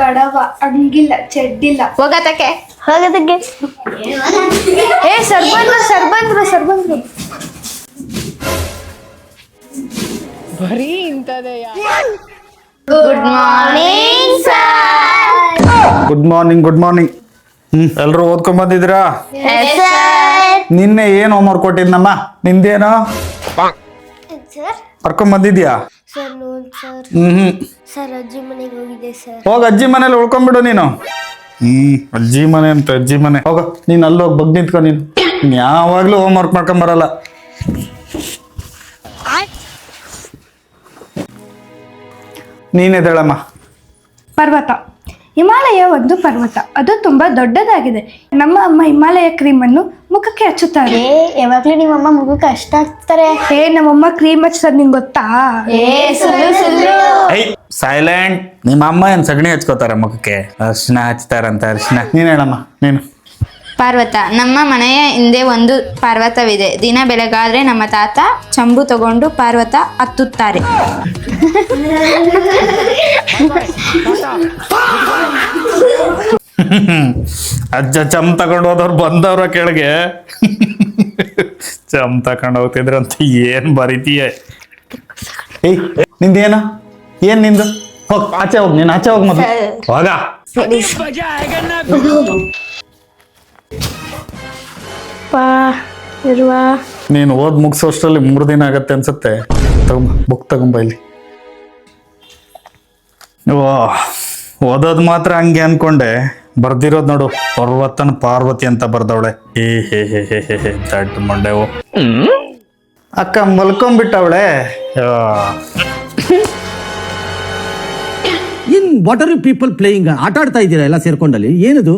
ಬಡವ ಹಂಗಿಲ್ಲ ಚೆಡ್ಡಿಲ್ಲ ಹೋಗತಕ್ಕೆ ಏ ಸರ್ಬಂದ್ರು ಬರೀ ಇಂಥದೇ good morning sir. Good morning ಎಲ್ರು ಓದ್ಕೊಂಡ್ ಬಂದಿದ್ದೀರಾ? ನಿನ್ನೆ ಏನ್ ಹೋಮ್ವರ್ಕ್ ಕೊಟ್ಟಿದ್ನಮ್ಮ? ನಿಂದೇನೋ ಕರ್ಕೊಂಡ್ ಬಂದಿದ್ಯಾ? ಸರ್ ಅಜ್ಜಿ ಮನೆಗೆ ಹೋಗಿದೆ ಸರ್. ಹೋಗ ಅಜ್ಜಿ ಮನೇಲಿ ಉಳ್ಕೊಂಡ್ಬಿಡು ನೀನು. ಅಜ್ಜಿ ಮನೆ ಅಂತ ಅಜ್ಜಿ ಮನೆ. ಹೋಗ ನೀನ್ ಅಲ್ಲಿ ಹೋಗಿ ಬಗ್ ನಿಂತ್ಕೊ. ನೀನು ಯಾವಾಗ್ಲೂ ಹೋಮ್ವರ್ಕ್ ಮಾಡ್ಕೊಂಡ್ ಬರಲ್ಲ. ನೀನೇದಳಮ್ಮ. ಪರ್ವತ. ಹಿಮಾಲಯ ಒಂದು ಪರ್ವತ, ಅದು ತುಂಬಾ ದೊಡ್ಡದಾಗಿದೆ. ನಮ್ಮ ಅಮ್ಮ ಹಿಮಾಲಯ ಕ್ರೀಮ್ ಅನ್ನು ಮುಖಕ್ಕೆ ಹಚ್ಚುತ್ತಾರೆ. ಯಾವಾಗ್ಲೂ ನಿಮ್ಮಮ್ಮ ಮುಖಕ್ಕೆ ಅಷ್ಟ ಹಾಕ್ತಾರೆ. ನಮ್ಮಮ್ಮ ಕ್ರೀಮ್ ಹಚ್ಚೋದು ನಿಂಗೆ ಗೊತ್ತಾ? ಸೈಲೆಂಟ್. ನಿಮ್ಮ ಅಮ್ಮ ಏನ್ ಸಗಣಿ ಹಚ್ಕೋತಾರ ಮುಖಕ್ಕೆ? ಅರ್ಶಿನ ಹಚ್ತಾರಂತ ಅರ್ಶಿನ. ನೀನ್ ಹೇಳಮ್ಮ ನೀನು. ಪರ್ವತ. ನಮ್ಮ ಮನೆಯ ಹಿಂದೆ ಒಂದು ಪರ್ವತವಿದೆ. ದಿನ ಬೆಳಗಾದ್ರೆ ನಮ್ಮ ತಾತ ಚಂಬು ತಗೊಂಡು ಪರ್ವತ ಹತ್ತುತ್ತಾರೆ. ಅಜ್ಜ ಚಮ್ ತಗೊಂಡು ಹೋದವ್ರು ಬಂದವ್ರ ಕೆಳಗೆ. ಚಮ್ ತಗೊಂಡು ಹೋಗ್ತಿದ್ರಂತ ಏನ್ ಬರೀತೀಯ? ಏಯ್ ನಿಂದೇನ? ಏನ್ ನಿಂದು? ಹೋಗ್ ಆಚೆ ಹೋಗ್. ನೀನ್ ಆಚೆ ಹೋಗ್ ಮೊದ್ಲು. ಹೋಗ. ನೀನು ಓದ್ ಮುಗಿಸೋಷ್ಟರಲ್ಲಿ 3 ದಿನ ಆಗತ್ತೆ ಅನ್ಸುತ್ತೆ. ಬುಕ್ ತಗೊಂಬ ಇಲ್ಲಿ. ಓದೋದ್ ಮಾತ್ರ ಹಂಗೆ ಅನ್ಕೊಂಡೆ, ಬರ್ದಿರೋದ್ ನೋಡು ಪರ್ವತನ ಪಾರ್ವತಿ ಅಂತ ಬರ್ದವಳೆ. ಹೇ ದಡ್ಡ ಮಂಡೆವು. ಅಕ್ಕ ಮಲ್ಕೊಂಡ್ಬಿಟ್ಟವಳೆ. What are you people playing? ಆಟ ಆಡ್ತಾ ಇದ್ದೀರಾ ಎಲ್ಲ ಸೇರ್ಕೊಂಡಲ್ಲಿ? ಏನದು?